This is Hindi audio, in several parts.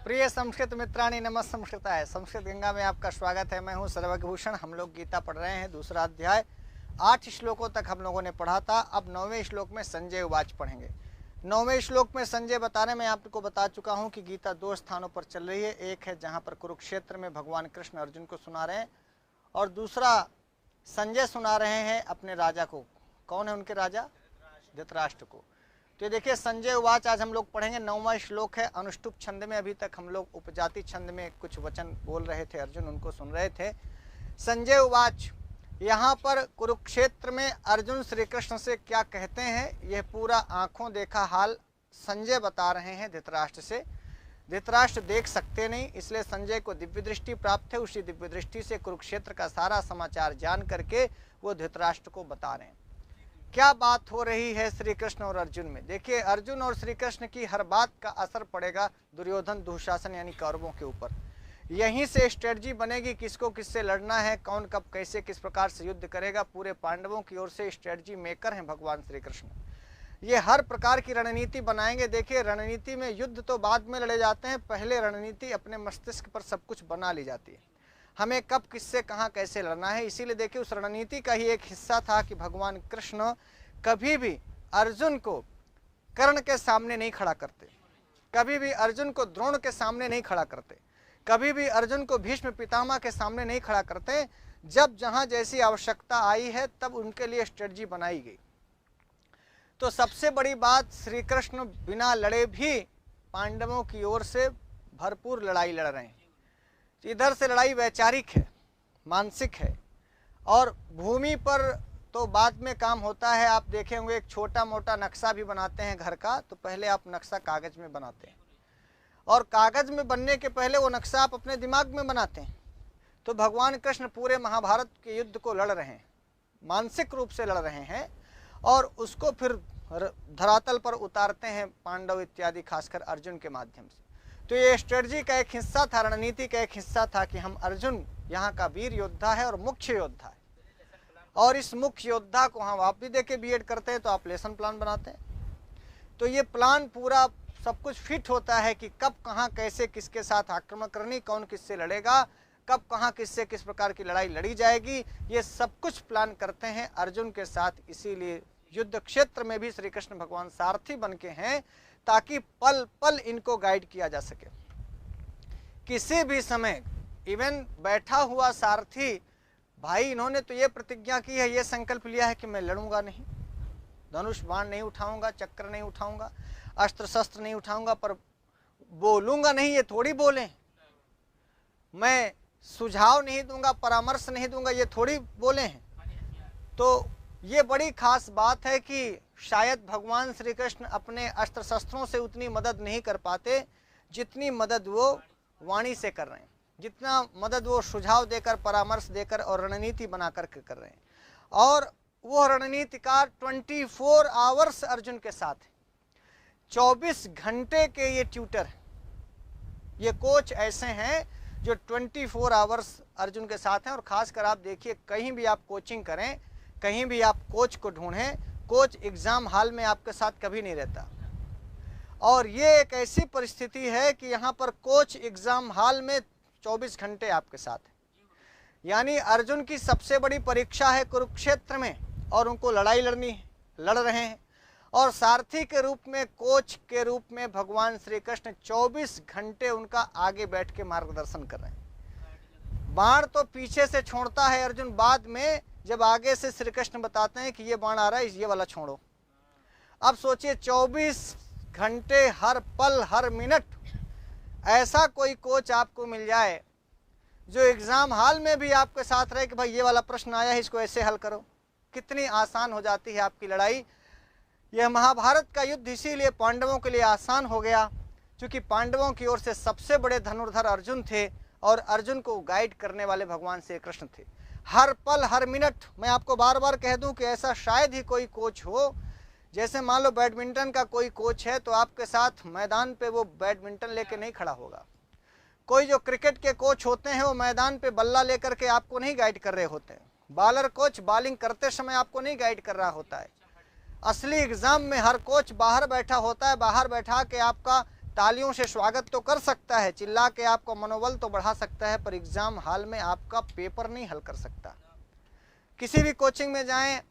प्रिय संस्कृत मित्राणी नमः संस्कृताय। संस्कृत गंगा में आपका स्वागत है। मैं हूं सर्वज्ञभूषण। हम लोग गीता पढ़ रहे हैं, दूसरा अध्याय। 8 श्लोकों तक हम लोगों ने पढ़ा था। अब 9वें श्लोक में संजय उवाच पढ़ेंगे। 9वें श्लोक में संजय बता रहे, मैं आपको बता चुका हूं कि गीता 2 स्थानों पर चल रही है। एक है जहां पर कुरुक्षेत्र में भगवान कृष्ण अर्जुन को सुना रहे हैं, और दूसरा संजय सुना रहे हैं अपने राजा को। कौन है उनके राजा? धृतराष्ट्र को। तो ये देखिए, संजय उवाच आज हम लोग पढ़ेंगे। 9वां श्लोक है। अनुष्टुप छंद में अभी तक हम लोग उपजाति छंद में कुछ वचन बोल रहे थे, अर्जुन उनको सुन रहे थे। संजय उवाच, यहाँ पर कुरुक्षेत्र में अर्जुन श्री कृष्ण से क्या कहते हैं, यह पूरा आंखों देखा हाल संजय बता रहे हैं धृतराष्ट्र से। धृतराष्ट्र देख सकते नहीं, इसलिए संजय को दिव्य दृष्टि प्राप्त है। उसी दिव्य दृष्टि से कुरुक्षेत्र का सारा समाचार जान करके वो धृतराष्ट्र को बता रहे हैं। क्या बात हो रही है श्री कृष्ण और अर्जुन में। देखिए, अर्जुन और श्री कृष्ण की हर बात का असर पड़ेगा दुर्योधन दुशासन यानी कौरवों के ऊपर। यहीं से स्ट्रेटजी बनेगी, किसको किससे लड़ना है, कौन कब कैसे किस प्रकार से युद्ध करेगा। पूरे पांडवों की ओर से स्ट्रेटजी मेकर हैं भगवान श्री कृष्ण। ये हर प्रकार की रणनीति बनाएंगे। देखिए, रणनीति में युद्ध तो बाद में लड़े जाते हैं, पहले रणनीति अपने मस्तिष्क पर सब कुछ बना ली जाती है। हमें कब किससे कहाँ कैसे लड़ना है। इसीलिए देखिए, उस रणनीति का ही एक हिस्सा था कि भगवान कृष्ण कभी भी अर्जुन को कर्ण के सामने नहीं खड़ा करते, कभी भी अर्जुन को द्रोण के सामने नहीं खड़ा करते, कभी भी अर्जुन को भीष्म पितामह के सामने नहीं खड़ा करते। जब जहाँ जैसी आवश्यकता आई है तब उनके लिए स्ट्रेटजी बनाई गई। तो सबसे बड़ी बात, श्री कृष्ण बिना लड़े भी पांडवों की ओर से भरपूर लड़ाई लड़ रहे हैं। इधर से लड़ाई वैचारिक है, मानसिक है, और भूमि पर तो बाद में काम होता है। आप देखे होंगे, एक छोटा मोटा नक्शा भी बनाते हैं घर का, तो पहले आप नक्शा कागज में बनाते हैं, और कागज में बनने के पहले वो नक्शा आप अपने दिमाग में बनाते हैं। तो भगवान कृष्ण पूरे महाभारत के युद्ध को लड़ रहे हैं, मानसिक रूप से लड़ रहे हैं, और उसको फिर धरातल पर उतारते हैं पांडव इत्यादि, खासकर अर्जुन के माध्यम से। तो ये स्ट्रेटजी का एक हिस्सा था, रणनीति का एक हिस्सा था कि हम अर्जुन यहाँ का वीर योद्धा है और मुख्य योद्धा है, और इस मुख्य योद्धा को हम, आप भी देखे बीएड करते हैं तो आप लेसन प्लान बनाते हैं, तो ये प्लान पूरा सब कुछ फिट होता है कि कब कहाँ कैसे किसके साथ आक्रमण करनी, कौन किससे लड़ेगा, कब कहाँ किससे किस प्रकार की लड़ाई लड़ी जाएगी, ये सब कुछ प्लान करते हैं अर्जुन के साथ। इसीलिए युद्ध क्षेत्र में भी श्री कृष्ण भगवान सारथी बन के हैं, ताकि पल पल इनको गाइड किया जा सके। किसी भी समय इवन बैठा हुआ सारथी, भाई इन्होंने तो ये प्रतिज्ञा की है, ये संकल्प लिया है कि मैं लड़ूंगा नहीं, धनुष बाण नहीं उठाऊंगा, चक्र नहीं उठाऊंगा, अस्त्र शस्त्र नहीं उठाऊंगा, पर बोलूंगा नहीं, ये थोड़ी बोले। मैं सुझाव नहीं दूंगा, परामर्श नहीं दूंगा, ये थोड़ी बोले हैं। तो ये बड़ी खास बात है कि शायद भगवान श्री कृष्ण अपने अस्त्र शस्त्रों से उतनी मदद नहीं कर पाते जितनी मदद वो वाणी से कर रहे हैं, जितना मदद वो सुझाव देकर, परामर्श देकर और रणनीति बना करके कर रहे हैं। और वो रणनीतिकार 24 आवर्स अर्जुन के साथ है, 24 घंटे के ये ट्यूटर हैं, ये कोच ऐसे हैं जो 24 आवर्स अर्जुन के साथ हैं। और खासकर आप देखिए, कहीं भी आप कोचिंग करें, कहीं भी आप कोच को ढूंढें, कोच एग्जाम हॉल में आपके साथ कभी नहीं रहता। और ये एक ऐसी परिस्थिति है कि यहाँ पर कोच एग्जाम हॉल में 24 घंटे आपके साथ है। यानी अर्जुन की सबसे बड़ी परीक्षा है कुरुक्षेत्र में, और उनको लड़ाई लड़नी है, लड़ रहे हैं। और सारथी के रूप में, कोच के रूप में भगवान श्री कृष्ण 24 घंटे उनका आगे बैठ के मार्गदर्शन कर रहे हैं। बाण तो पीछे से छोड़ता है अर्जुन, बाद में जब आगे से श्री कृष्ण बताते हैं कि ये बाण आ रहा है, ये वाला छोड़ो। अब सोचिए, 24 घंटे हर पल हर मिनट ऐसा कोई कोच आपको मिल जाए जो एग्जाम हॉल में भी आपके साथ रहे कि भाई ये वाला प्रश्न आया है, इसको ऐसे हल करो। कितनी आसान हो जाती है आपकी लड़ाई। यह महाभारत का युद्ध इसीलिए पांडवों के लिए आसान हो गया, क्योंकि पांडवों की ओर से सबसे बड़े धनुर्धर अर्जुन थे, और अर्जुन को गाइड करने वाले भगवान श्री कृष्ण थे। हर पल हर मिनट, मैं आपको बार बार कह दूं कि ऐसा शायद ही कोई कोच हो, जैसे मान लो बैडमिंटन का कोई कोच है तो आपके साथ मैदान पे वो बैडमिंटन लेके नहीं खड़ा होगा। कोई जो क्रिकेट के कोच होते हैं वो मैदान पे बल्ला लेकर के आपको नहीं गाइड कर रहे होते हैं। बॉलर कोच बॉलिंग करते समय आपको नहीं गाइड कर रहा होता है। असली एग्जाम में हर कोच बाहर बैठा होता है, बाहर बैठा के आपका तालियों से स्वागत तो कर सकता है, चिल्ला के आपको मनोबल तो बढ़ा सकता है, पर एग्जाम हॉल में आपका पेपर नहीं हल कर सकता। किसी भी कोचिंग में जाएं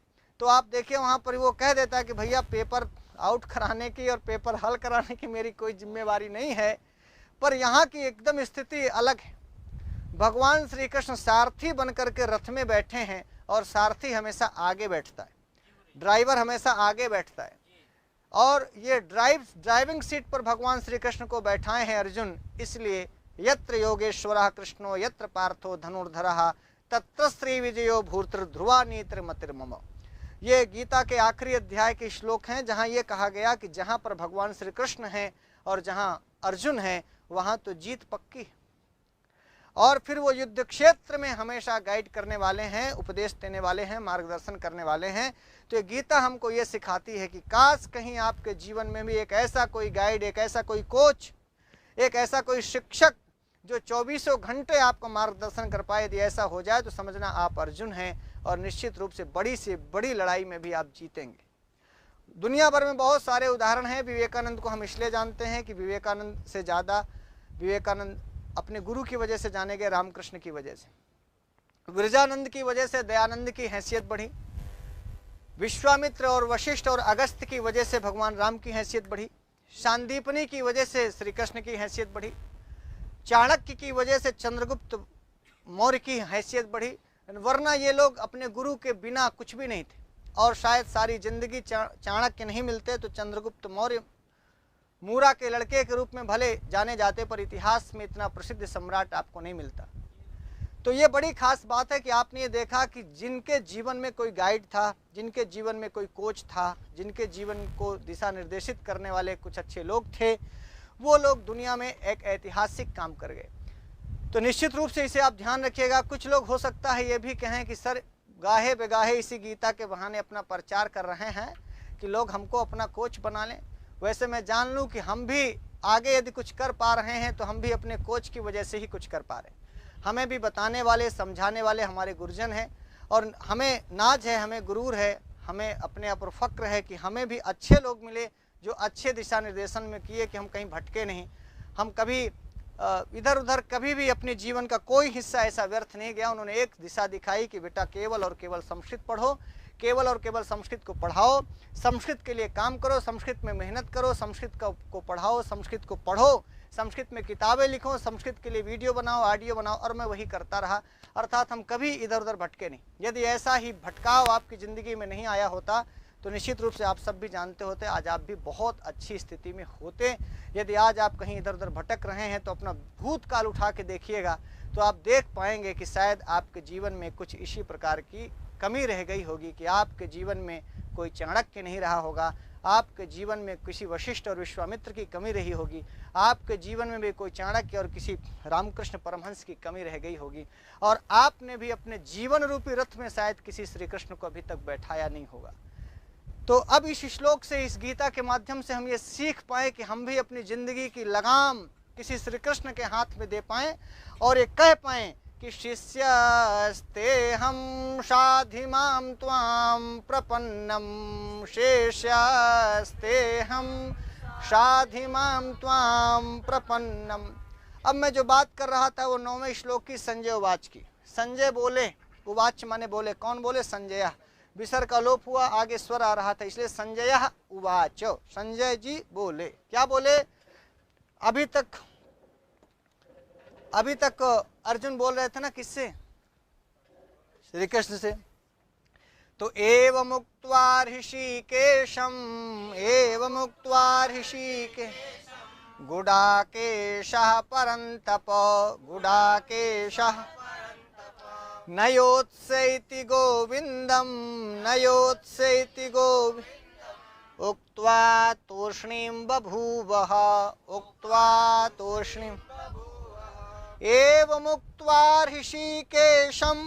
तो आप देखिए वहाँ पर वो कह देता है कि भैया पेपर आउट कराने की और पेपर हल कराने की मेरी कोई जिम्मेवारी नहीं है, पर यहाँ की एकदम स्थिति अलग है। भगवान श्री कृष्ण सारथी बन करके रथ में बैठे हैं और सारथी हमेशा आगे बैठता है, ड्राइवर हमेशा आगे बैठता है, और ये ड्राइविंग सीट पर भगवान श्री कृष्ण को बैठाए हैं अर्जुन, इसलिए यत्र योगेश्वरः कृष्णो यत्र पार्थो धनुर्धरः तत्र श्री विजयो भूर्तध्रुवा नीतिर्मतिर्मम। ये गीता के आखिरी अध्याय के श्लोक हैं, जहाँ ये कहा गया कि जहाँ पर भगवान श्री कृष्ण हैं और जहाँ अर्जुन है वहाँ तो जीत पक्की है। और फिर वो युद्ध क्षेत्र में हमेशा गाइड करने वाले हैं, उपदेश देने वाले हैं, मार्गदर्शन करने वाले हैं। तो ये गीता हमको ये सिखाती है कि काश कहीं आपके जीवन में भी एक ऐसा कोई गाइड, एक ऐसा कोई कोच, एक ऐसा कोई शिक्षक जो 24 घंटे आपको मार्गदर्शन कर पाए, यदि ऐसा हो जाए तो समझना आप अर्जुन हैं और निश्चित रूप से बड़ी से बड़ी लड़ाई में भी आप जीतेंगे। दुनिया भर में बहुत सारे उदाहरण हैं। विवेकानंद को हम इसलिए जानते हैं कि विवेकानंद से ज़्यादा विवेकानंद अपने गुरु की वजह से जाने गए, रामकृष्ण की वजह से। विरजानंद की वजह से दयानंद की हैसियत बढ़ी, विश्वामित्र और वशिष्ठ और अगस्त की वजह से भगवान राम की हैसियत बढ़ी, शांदीपनी की वजह से श्री कृष्ण की हैसियत बढ़ी, चाणक्य की वजह से चंद्रगुप्त मौर्य की हैसियत बढ़ी। वरना ये लोग अपने गुरु के बिना कुछ भी नहीं थे, और शायद सारी जिंदगी चाणक्य नहीं मिलते तो चंद्रगुप्त मौर्य मूरा के लड़के के रूप में भले जाने जाते, पर इतिहास में इतना प्रसिद्ध सम्राट आपको नहीं मिलता। तो ये बड़ी खास बात है कि आपने ये देखा कि जिनके जीवन में कोई गाइड था, जिनके जीवन में कोई कोच था, जिनके जीवन को दिशा निर्देशित करने वाले कुछ अच्छे लोग थे, वो लोग दुनिया में एक ऐतिहासिक काम कर गए। तो निश्चित रूप से इसे आप ध्यान रखिएगा। कुछ लोग हो सकता है ये भी कहें कि सर गाहे बेगाहे इसी गीता के बहाने अपना प्रचार कर रहे हैं कि लोग हमको अपना कोच बना लें। वैसे मैं जान लूँ कि हम भी आगे यदि कुछ कर पा रहे हैं तो हम भी अपने कोच की वजह से ही कुछ कर पा रहे हैं। हमें भी बताने वाले, समझाने वाले हमारे गुरुजन हैं, और हमें नाज है, हमें गुरूर है, हमें अपने आप पर फक्र है कि हमें भी अच्छे लोग मिले जो अच्छे दिशा निर्देशन में किए कि हम कहीं भटके नहीं। हम कभी इधर उधर कभी भी अपने जीवन का कोई हिस्सा ऐसा व्यर्थ नहीं गया। उन्होंने एक दिशा दिखाई कि बेटा केवल और केवल संस्कृत पढ़ो, केवल और केवल संस्कृत को पढ़ाओ, संस्कृत के लिए काम करो, संस्कृत में मेहनत करो, संस्कृत को पढ़ाओ, संस्कृत को पढ़ो, संस्कृत में किताबें लिखो, संस्कृत के लिए वीडियो बनाओ, ऑडियो बनाओ, और मैं वही करता रहा। अर्थात हम कभी इधर उधर भटके नहीं। यदि ऐसा ही भटकाव आपकी ज़िंदगी में नहीं आया होता तो निश्चित रूप से आप सब भी जानते होते, आज आप भी बहुत अच्छी स्थिति में होते। यदि आज आप कहीं इधर उधर भटक रहे हैं तो अपना भूतकाल उठा के देखिएगा तो आप देख पाएंगे कि शायद आपके जीवन में कुछ इसी प्रकार की कमी रह गई होगी कि आपके जीवन में कोई चाणक्य नहीं रहा होगा, आपके जीवन में किसी वशिष्ठ और विश्वामित्र की कमी रही होगी, आपके जीवन में भी कोई चाणक्य और किसी रामकृष्ण परमहंस की कमी रह गई होगी, और आपने भी अपने जीवन रूपी रथ में शायद किसी श्री कृष्ण को अभी तक बैठाया नहीं होगा। तो अब इस श्लोक से, इस गीता के माध्यम से हम ये सीख पाए कि हम भी अपनी जिंदगी की लगाम किसी श्री कृष्ण के हाथ में दे पाएं और ये कह पाएं कि शिष्यस्ते हम शाधिमां त्वां प्रपन्नम, शिष्यस्ते हम शाधिमां त्वां प्रपन्नम। अब मैं जो बात कर रहा था वो 9वें श्लोक की संजय उवाच की। संजय बोले, उवाच माने बोले, कौन बोले? संजय। विसर्ग का लोप हुआ, आगे स्वर आ रहा था, इसलिए संजय उवाच, संजय जी बोले। क्या बोले? अभी तक अर्जुन बोल रहे थे ना, किससे? श्री कृष्ण से। तो एवं मुक्त्वा ऋषिकेशम, एवं मुक्त्वा ऋषिकेशम गुडाकेशः परन्तप, गुडाकेशः नयोत्सैति गोविंदम, नयोत्सैति गोविंदम उक्त्वा तूष्णीं बभूवः, उक्त्वा तूष्णीं एवं मुक्त्वा ऋषिकेशं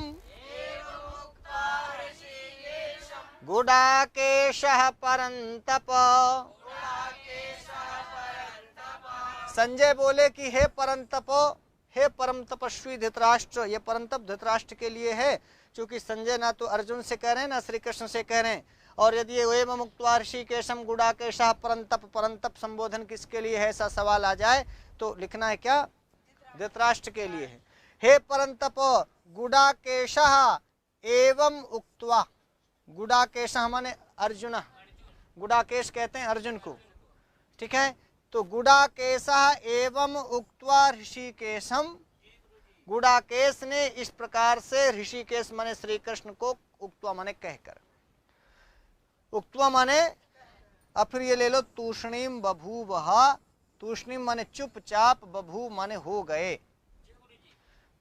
गुडाकेशः परन्तप। संजय बोले कि हे परंतप, हे परम तपस्वी धृतराष्ट्र। ये परंतप धृतराष्ट्र के लिए है, क्योंकि संजय ना तो अर्जुन से कह रहे हैं ना श्री कृष्ण से कह रहे हैं, और यदि एवं उक्त्वा ऋषिकेशम गुडाकेशः परंतप, परंतप संबोधन किसके लिए है ऐसा सवाल आ जाए तो लिखना है क्या, धृतराष्ट्र के लिए है। हे परंतप गुडाकेशः एवं उक्त्वा, गुडाकेशः माने अर्जुन, गुडाकेश कहते हैं अर्जुन को, ठीक है। तो गुडाकेशः एवं उक्त्वा ऋषिकेशम, गुडाकेश ने इस प्रकार से ऋषिकेश माने श्री कृष्ण को, उक्त्वा माने कहकर, उक्त्वा माने अब फिर ये ले लो तूष्णीम बभूवः, तूष्णीम माने चुपचाप, बभू माने हो गए,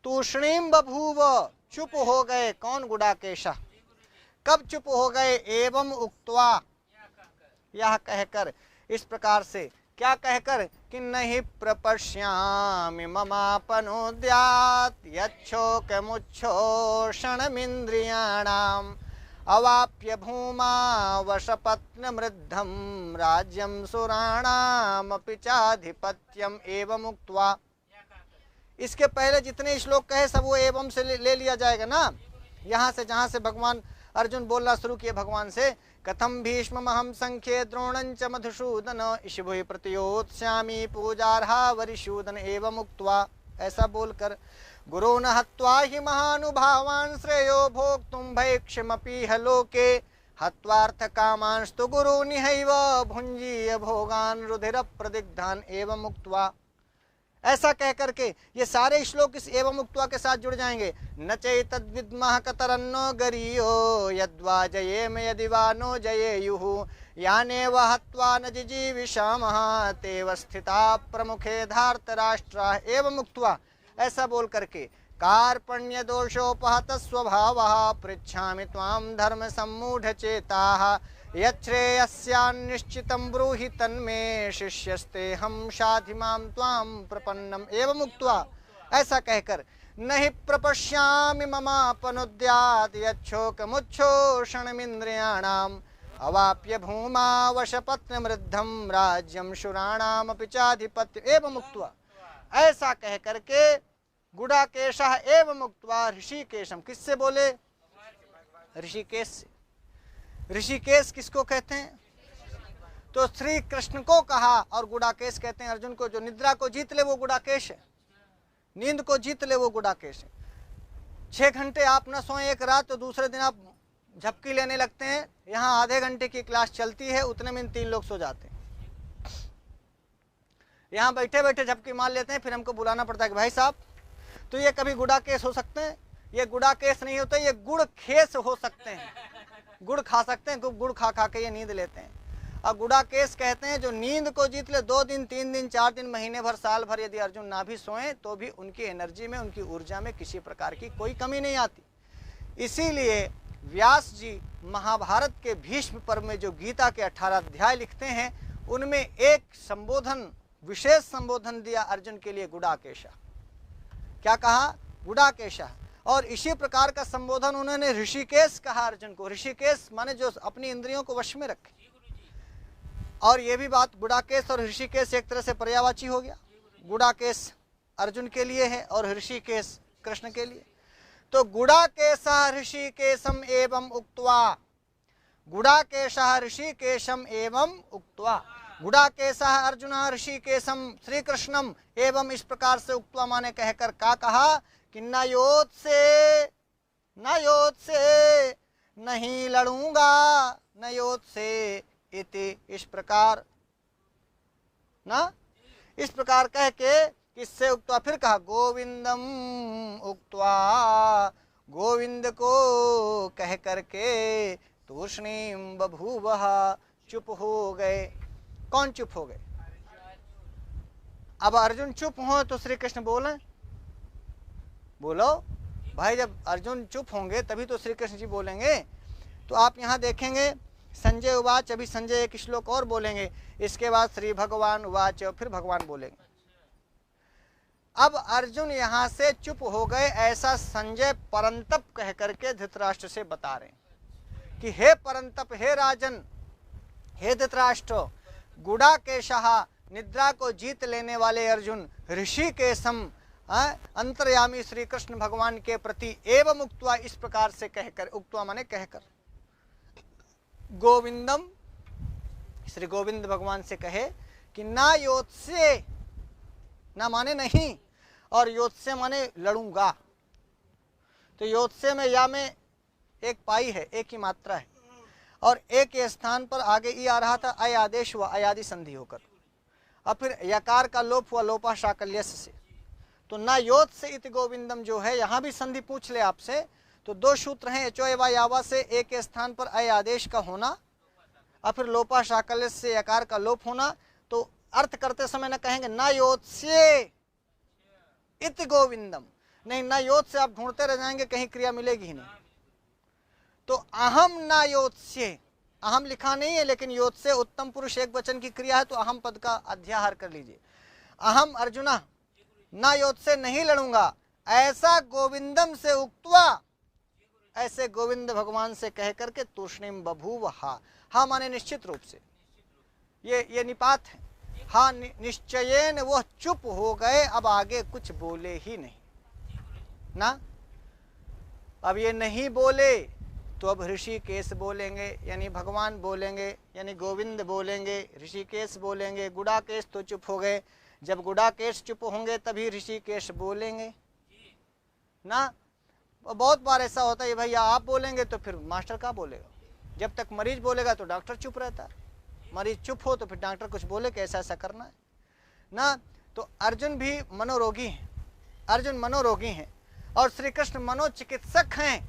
तूष्णीम बभूव चुप हो गए, कौन, गुडाकेशः। कब चुप हो गए, एवं उक्त्वा, यह कहकर, इस प्रकार से, क्या कहकर कि नहीं प्रपश्यामि ममापनोद्यात् यच्छोकमुच्छोषणमिन्द्रियाणाम् अवाप्य भूमा वशपत्नमृद्धं राज्यं सुराणामपि चाधिपत्यम एवं उक्त्वा। इसके पहले जितने श्लोक कहे सब वो एवं से ले लिया जाएगा ना। यहाँ से जहाँ से भगवान अर्जुन बोलना शुरू किए भगवान से, कथम भीष्ममहं संख्ये द्रोणंच मधुसूदन इषुभुः प्रतियोत्स्यामि पूजार्हा वरिशूदन एवं उक्त्वा, ऐसा बोलकर गुरुन् हत्वा हि महानुभावान् श्रेयो भोक्तुं भैक्षमपि ह लोके हत्वार्थ कामांस्तु गुरुनिहैव भुञ्जीय भोगान् रुधिर प्रदिग्धान् एवं उक्त्वा। ऐसा कह करके ये सारे श्लोक इस एवं उक्त्वा के साथ जुड़ जाएंगे। न चैतद्विद्मः कतरन्नो गरीयो यद्वा जयेम यदि वा नो जयेयुः यानेव हत्वा न जिजीविषामः तेव स्थिता प्रमुखे धार्तराष्ट्राः एवं उक्त्वा। ऐसा बोल करके कार्पण्य दोषोपहत स्वभावः पृच्छामि त्वां धर्म सम्मूढ़ चेताः यच्छ्रेयस्यान्निश्चितं ब्रूहि तन्मे शिष्यस्तेऽहं शाधि मां त्वां प्रपन्नम एवं उक्त्वा। ऐसा कहकर नहि प्रपश्यामि ममापनुद्यात् यच्छोकमुच्छोषणमिन्द्रियाणाम् अवाप्य भूमा वशपत्नमृद्धं राज्यं शुराणामपि चाधिपत्य एवं उक्त्वा। ऐसा कह करके गुडाकेशः एवं उक्त्वा ऋषिकेशम, किससे बोले, ऋषिकेश से। ऋषिकेश किसको कहते हैं, तो श्री कृष्ण को कहा, और गुडाकेश कहते हैं अर्जुन को। जो निद्रा को जीत ले वो गुडाकेश है, नींद को जीत ले वो गुडाकेश है। 6 घंटे आप न सोए एक रात तो दूसरे दिन आप झपकी लेने लगते हैं। यहाँ आधे घंटे की क्लास चलती है, उतने में 3 लोग सो जाते हैं। यहाँ बैठे बैठे झपकी मार लेते हैं, फिर हमको बुलाना पड़ता है कि भाई साहब। तो ये कभी गुडाकेश हो सकते हैं, ये गुडाकेश नहीं होते, ये गुड़ खेस हो सकते हैं। गुड़ खा सकते हैं, गुड़ खा खा के ये नींद लेते हैं। और गुडाकेश कहते हैं जो नींद को जीत ले, 2 दिन 3 दिन 4 दिन महीने भर साल भर यदि अर्जुन ना भी सोएं तो भी उनकी एनर्जी में, उनकी ऊर्जा में किसी प्रकार की कोई कमी नहीं आती। इसीलिए व्यास जी महाभारत के भीष्म पर्व में जो गीता के 18 अध्याय लिखते हैं उनमें एक संबोधन, विशेष संबोधन दिया अर्जुन के लिए, गुडाकेशः। क्या कहा, गुडाकेशः। और इसी प्रकार का संबोधन उन्होंने ऋषिकेश कहा अर्जुन को। ऋषिकेश माने जो अपनी इंद्रियों को वश में रखे। और ये भी बात, गुडाकेश और ऋषिकेश एक तरह से पर्यायवाची हो गया। गुडाकेश अर्जुन के लिए है और ऋषिकेश कृष्ण के लिए। तो गुडाकेशः ऋषिकेशम एवं उक्त्वा, गुडाकेशः ऋषिकेशम एवं उक्त्वा। गुडाकेशः अर्जुन ऋषिकेशम श्री कृष्णम एवं, इस प्रकार से उक्त्वा माने कहकर का कहा कि न योत से नहीं लड़ूंगा, न योत से इति, इस प्रकार ना, इस प्रकार कह के किससे उक्त्वा। फिर कहा गोविंदम उक्त्वा, गोविंद को कह करके तूष्णीम बभूवः, चुप हो गए। कौन चुप हो गए, अब अर्जुन चुप हो तो श्री कृष्ण बोले, बोलो भाई। जब अर्जुन चुप होंगे तभी तो श्री कृष्ण जी बोलेंगे। तो आप यहाँ देखेंगे संजय उवाच, अभी संजय एक श्लोक और बोलेंगे, इसके बाद श्री भगवान उवाच, फिर भगवान बोलेंगे। अब अर्जुन यहाँ से चुप हो गए, ऐसा संजय परंतप कह करके धृतराष्ट्र से बता रहे हैं कि हे परंतप, हे राजन, हे धृतराष्ट्र, गुडाकेशः निद्रा को जीत लेने वाले अर्जुन ऋषिकेशम अंतर्यामी श्री कृष्ण भगवान के प्रति एवं उक्त्वा, इस प्रकार से कहकर, उक्त्वा माने कहकर। गोविंदम, श्री गोविंद भगवान से कहे कि ना योत्स्य, ना माने नहीं, और योत्स्य माने लड़ूंगा। तो योत्स्य में या में एक पाई है, एक ही मात्रा है, और एक के स्थान पर आगे ई आ रहा था, अय आदेश हुआ, अयादि संधि होकर, और फिर यकार का लोप हुआ लोपा शाकल्यस से। तो ना योत्स्य इति गोविंदम जो है, यहाँ भी संधि पूछ ले आपसे तो दो सूत्र हैं, एचो एवा यावा से एक के स्थान पर अय आदेश का होना और फिर लोपा शाकल्यस से यकार का लोप होना। तो अर्थ करते समय न कहेंगे ना योत्स्य इति गोविंदम, नहीं, ना योत्स्य आप ढूंढते रह जाएंगे, कहीं क्रिया मिलेगी ही नहीं। तो अहम ना योत्स्य, अहम लिखा नहीं है लेकिन योत्स्य उत्तम पुरुष एक वचन की क्रिया है, तो अहम पद का अध्याहार कर लीजिए। अहम अर्जुना ना योत्स्य, नहीं लड़ूंगा, ऐसा गोविंदम से उक्त्वा, ऐसे गोविंद भगवान से कह करके तूष्णीम बभूव हा, हा माने निश्चित रूप से, ये निपात है, हा निश्चयेन वह चुप हो गए, अब आगे कुछ बोले ही नहीं ना। अब ये नहीं बोले तो अब ऋषिकेश बोलेंगे, यानी भगवान बोलेंगे, यानी गोविंद बोलेंगे, ऋषिकेश बोलेंगे, गुड़ाकेश तो चुप हो गए, जब गुड़ाकेश चुप होंगे तभी ऋषिकेश बोलेंगे ना। बहुत बार ऐसा होता है भैया आप बोलेंगे तो फिर मास्टर का बोलेगा, जब तक मरीज बोलेगा तो डॉक्टर चुप रहता है, मरीज चुप हो तो फिर डॉक्टर कुछ बोले कि ऐसा ऐसा करना है ना। तो अर्जुन भी मनोरोगी हैं, अर्जुन मनोरोगी हैं और श्री कृष्ण मनोचिकित्सक हैं।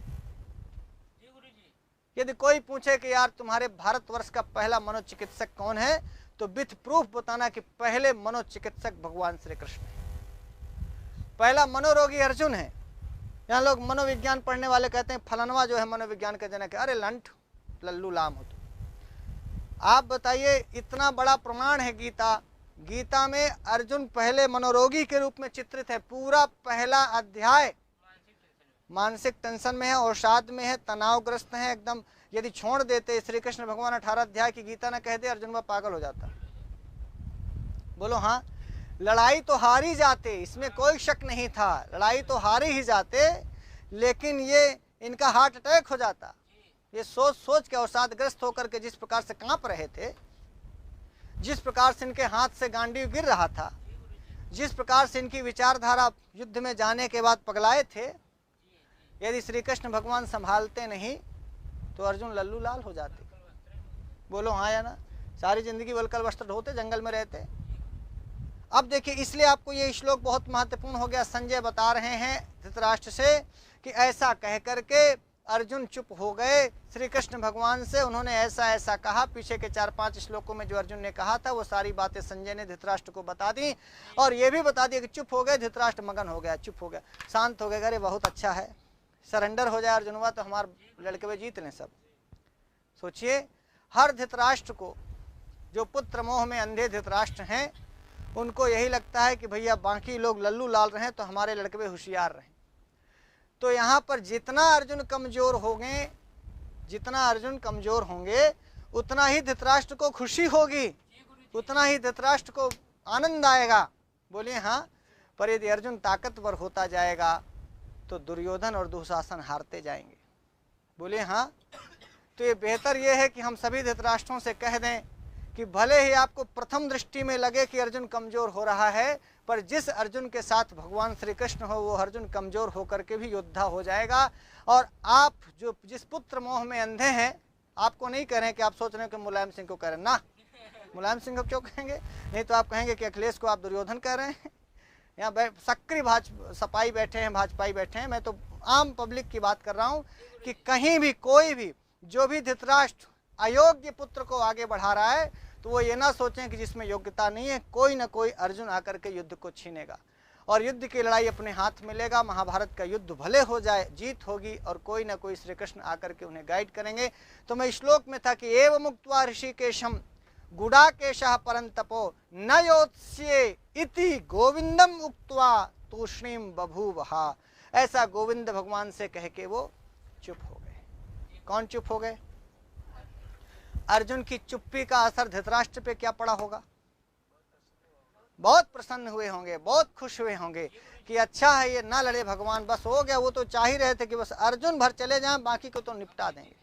यदि कोई पूछे कि यार तुम्हारे भारतवर्ष का पहला मनोचिकित्सक कौन है, तो विथ प्रूफ बताना कि पहले मनोचिकित्सक भगवान श्री कृष्ण है। पहला मनोरोगी अर्जुन है। यहाँ लोग मनोविज्ञान पढ़ने वाले कहते हैं फलानवा जो है मनोविज्ञान का जनक है, अरे लंठ लल्लू लाम हो। तो आप बताइए, इतना बड़ा प्रमाण है गीता, गीता में अर्जुन पहले मनोरोगी के रूप में चित्रित है। पूरा पहला अध्याय मानसिक टेंशन में है, अवसाद में है, तनावग्रस्त है एकदम। यदि छोड़ देते श्री कृष्ण भगवान 18 अध्याय की गीता न कहते, अर्जुन वह पागल हो जाता। बोलो हाँ, लड़ाई तो हार ही जाते, इसमें कोई शक नहीं था, लड़ाई तो हार ही जाते, लेकिन ये इनका हार्ट अटैक हो जाता। ये सोच सोच के अवसादग्रस्त होकर के जिस प्रकार से कांप रहे थे, जिस प्रकार से इनके हाथ से गांडीव गिर रहा था, जिस प्रकार से इनकी विचारधारा युद्ध में जाने के बाद पगलाए थे, यदि श्री कृष्ण भगवान संभालते नहीं तो अर्जुन लल्लू लाल हो जाते। बोलो हाँ या ना। सारी जिंदगी वलकल वस्त्र ढोते, जंगल में रहते। अब देखिए, इसलिए आपको ये श्लोक बहुत महत्वपूर्ण हो गया। संजय बता रहे हैं धृतराष्ट्र से कि ऐसा कह करके अर्जुन चुप हो गए श्री कृष्ण भगवान से। उन्होंने ऐसा ऐसा कहा, पीछे के 4-5 श्लोकों में जो अर्जुन ने कहा था वो सारी बातें संजय ने धृतराष्ट्र को बता दी, और ये भी बता दिया कि चुप हो गए। धृतराष्ट्र मगन हो गया, चुप हो गया, शांत हो गए। अरे बहुत अच्छा है, सरेंडर हो जाए अर्जुनवा तो हमारे लड़के वे जीत लें सब। सोचिए, हर धृतराष्ट्र को, जो पुत्र मोह में अंधे धृतराष्ट्र हैं, उनको यही लगता है कि भैया बाकी लोग लल्लू लाल रहे तो हमारे लड़के होशियार रहे। तो यहाँ पर जितना अर्जुन कमजोर होंगे, जितना अर्जुन कमजोर होंगे उतना ही धृतराष्ट्र को खुशी होगी, उतना ही धृतराष्ट्र को आनंद आएगा। बोलिए हाँ। पर यदि अर्जुन ताकतवर होता जाएगा तो दुर्योधन और दुशासन हारते जाएंगे। बोलिए हाँ। तो ये बेहतर ये है कि हम सभी धृतराष्ट्रों से कह दें कि भले ही आपको प्रथम दृष्टि में लगे कि अर्जुन कमजोर हो रहा है, पर जिस अर्जुन के साथ भगवान श्री कृष्ण हो वो अर्जुन कमजोर होकर के भी योद्धा हो जाएगा। और आप जो जिस पुत्र मोह में अंधे हैं, आपको नहीं कह रहे हैं कि आप सोच रहे हैं कि मुलायम सिंह को कह रहे हैं ना, मुलायम सिंह को क्यों कहेंगे, नहीं तो आप कहेंगे कि अखिलेश को आप दुर्योधन कह रहे हैं। यहाँ सक्रिय सपाई बैठे हैं, भाजपाई बैठे हैं। मैं तो आम पब्लिक की बात कर रहा हूँ कि कहीं भी कोई भी जो भी धृतराष्ट्र अयोग्य पुत्र को आगे बढ़ा रहा है तो वो ये ना सोचें कि जिसमें योग्यता नहीं है कोई ना कोई अर्जुन आकर के युद्ध को छीनेगा और युद्ध की लड़ाई अपने हाथ में लेगा। महाभारत का युद्ध भले हो जाए, जीत होगी और कोई ना कोई श्री कृष्ण आकर के उन्हें गाइड करेंगे। तो मैं श्लोक में था कि एव मुक्त्वा ऋषिकेशम गुड़ाकेशः परंतपो न योत्स्ये इति गोविंदम उक्त्वा तूष्णीम बभूवहा। ऐसा गोविंद भगवान से कह के वो चुप हो गए। कौन चुप हो गए? अर्जुन की चुप्पी का असर धृतराष्ट्र पे क्या पड़ा होगा? बहुत प्रसन्न हुए होंगे, बहुत खुश हुए होंगे कि अच्छा है ये ना लड़े भगवान, बस हो गया। वो तो चाह ही रहे थे कि बस अर्जुन भर चले जाएं, बाकी को तो निपटा देंगे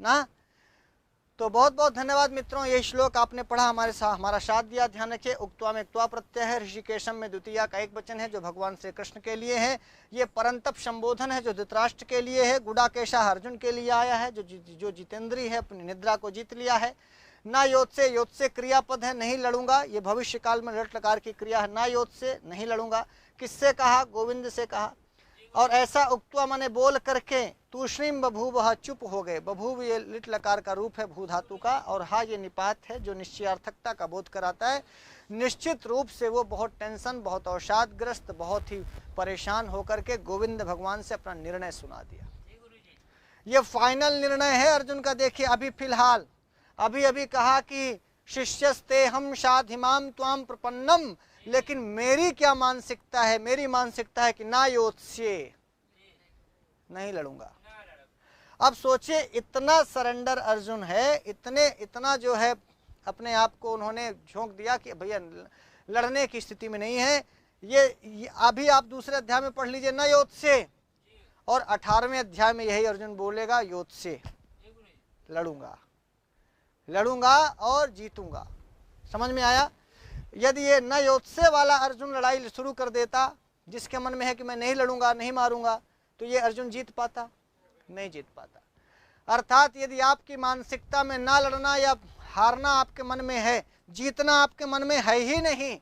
ना। तो बहुत बहुत धन्यवाद मित्रों, ये श्लोक आपने पढ़ा, हमारा साथ दिया। ध्यान रखिए, उक्त्वा में क्त्वा प्रत्यय है, ऋषिकेशम में द्वितीया का एक वचन है जो भगवान श्री कृष्ण के लिए है। ये परंतप संबोधन है जो धृतराष्ट्र के लिए है। गुडाकेशा अर्जुन के लिए आया है जो जितेंद्री है, अपनी निद्रा को जीत लिया है। ना योत्से, योत्से क्रियापद है, नहीं लड़ूंगा, ये भविष्य काल में लट लकार की क्रिया है। ना योत्से, नहीं लड़ूंगा। किससे कहा? गोविंद से कहा। और ऐसा उक्त्वा माने बोल करके, तूष्णीम बभूव, चुप हो गए। बभूव ये लिट लकार का रूप है भू धातु का, और हा ये निपात है जो निश्चयार्थकता का बोध कराता है। निश्चित रूप से वो बहुत टेंशन, बहुत अवसादग्रस्त, बहुत ही परेशान होकर के गोविंद भगवान से अपना निर्णय सुना दिया। ये फाइनल निर्णय है अर्जुन का। देखिए अभी फिलहाल अभी कहा कि शिष्यस्ते हम शाधिमाम त्वाम प्रपन्नम, लेकिन मेरी क्या मानसिकता है? मेरी मानसिकता है कि ना योत्स्ये, नहीं लड़ूंगा। अब सोचिए, इतना सरेंडर अर्जुन है, इतना जो है अपने आप को उन्होंने झोंक दिया कि भैया लड़ने की स्थिति में नहीं है। ये अभी आप दूसरे अध्याय में पढ़ लीजिए, न योत्स्ये, और 18वें अध्याय में यही अर्जुन बोलेगा, योत्स्ये, लड़ूंगा और जीतूंगा। समझ में आया? यदि ये न योत्स्ये वाला अर्जुन लड़ाई शुरू कर देता, जिसके मन में है कि मैं नहीं लड़ूंगा, नहीं मारूंगा, तो ये अर्जुन जीत पाता? नहीं जीत पाता। अर्थात यदि आपकी मानसिकता में ना लड़ना या हारना आपके मन में है, जीतना आपके मन में है ही नहीं,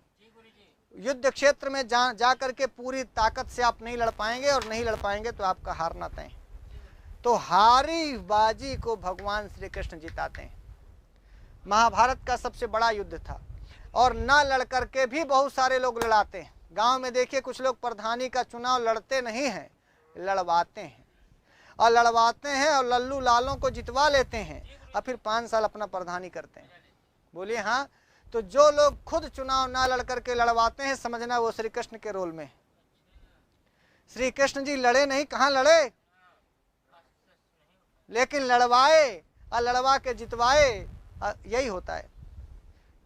युद्ध क्षेत्र में जा करके पूरी ताकत से आप नहीं लड़ पाएंगे, और नहीं लड़ पाएंगे तो आपका हारना तय। तो हारी बाजी को भगवान श्री कृष्ण जिताते हैं। महाभारत का सबसे बड़ा युद्ध था, और ना लड़ करके भी बहुत सारे लोग लड़ाते हैं। गांव में देखिए, कुछ लोग प्रधानी का चुनाव लड़ते नहीं हैं, लड़वाते हैं, और लड़वाते हैं और लल्लू लालों को जितवा लेते हैं, और फिर 5 साल अपना प्रधानी करते हैं। बोलिए हाँ। तो जो लोग खुद चुनाव ना लड़ करके लड़वाते हैं, समझना वो श्री कृष्ण के रोल में। श्री कृष्ण जी लड़े नहीं, कहाँ लड़े, लेकिन लड़वाए और लड़वा के जितवाए। यही होता है।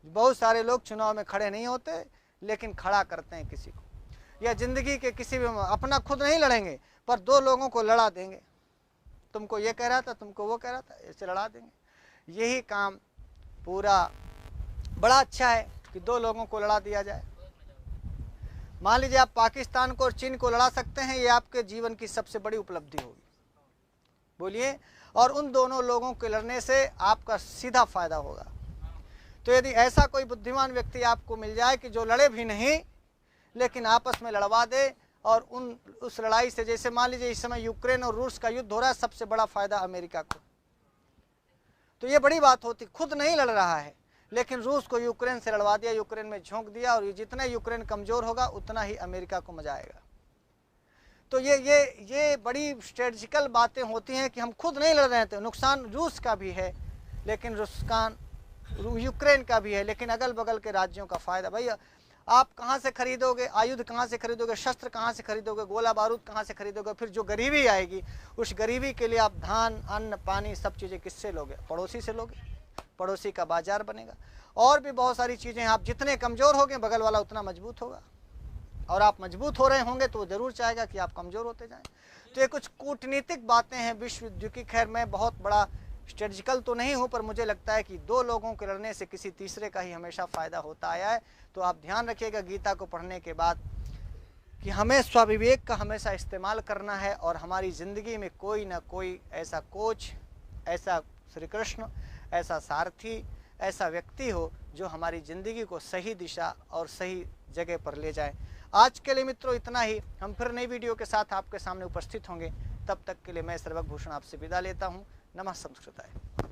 बहुत सारे लोग चुनाव में खड़े नहीं होते, लेकिन खड़ा करते हैं किसी को। या जिंदगी के किसी भी, अपना खुद नहीं लड़ेंगे, पर 2 लोगों को लड़ा देंगे। तुमको ये कह रहा था, तुमको वो कह रहा था, ऐसे लड़ा देंगे। यही काम पूरा बड़ा अच्छा है कि 2 लोगों को लड़ा दिया जाए। मान लीजिए आप पाकिस्तान को और चीन को लड़ा सकते हैं, ये आपके जीवन की सबसे बड़ी उपलब्धि होगी। बोलिए। और उन दोनों लोगों के लड़ने से आपका सीधा फायदा होगा। तो यदि ऐसा कोई बुद्धिमान व्यक्ति आपको मिल जाए कि जो लड़े भी नहीं, लेकिन आपस में लड़वा दे, और उस लड़ाई से, जैसे मान लीजिए इस समय यूक्रेन और रूस का युद्ध हो रहा है, सबसे बड़ा फायदा अमेरिका को। तो ये बड़ी बात होती, खुद नहीं लड़ रहा है, लेकिन रूस को यूक्रेन से लड़वा दिया, यूक्रेन में झोंक दिया, और जितना यूक्रेन कमजोर होगा उतना ही अमेरिका को मजा आएगा। तो ये बड़ी स्ट्रेटेजिकल बातें होती हैं कि हम खुद नहीं लड़ रहे थे। नुकसान रूस का भी है, लेकिन यूक्रेन का भी है, लेकिन अगल बगल के राज्यों का फायदा। भैया आप कहाँ से खरीदोगे आयुध, कहाँ से खरीदोगे शस्त्र, कहाँ से खरीदोगे गोला बारूद, कहाँ से खरीदोगे? फिर जो गरीबी आएगी, उस गरीबी के लिए आप धान, अन्न, पानी, सब चीज़ें किससे लोगे? पड़ोसी से लोगे। पड़ोसी का बाजार बनेगा। और भी बहुत सारी चीज़ें। आप जितने कमज़ोर होंगे, बगल वाला उतना मजबूत होगा, और आप मजबूत हो रहे होंगे तो वो जरूर चाहेगा कि आप कमज़ोर होते जाएं। तो ये कुछ कूटनीतिक बातें हैं विश्व युद्ध की। खैर, मैं बहुत बड़ा स्ट्रेटजिकल तो नहीं हूँ, पर मुझे लगता है कि 2 लोगों के लड़ने से किसी तीसरे का ही हमेशा फ़ायदा होता आया है। तो आप ध्यान रखिएगा गीता को पढ़ने के बाद कि हमें स्वविवेक का हमेशा इस्तेमाल करना है, और हमारी ज़िंदगी में कोई ना कोई ऐसा कोच, ऐसा श्री कृष्ण, ऐसा सारथी, ऐसा व्यक्ति हो जो हमारी ज़िंदगी को सही दिशा और सही जगह पर ले जाए। आज के लिए मित्रों इतना ही। हम फिर नई वीडियो के साथ आपके सामने उपस्थित होंगे। तब तक के लिए मैं सर्वक भूषण आपसे विदा लेता हूँ। नमः संस्कृताय।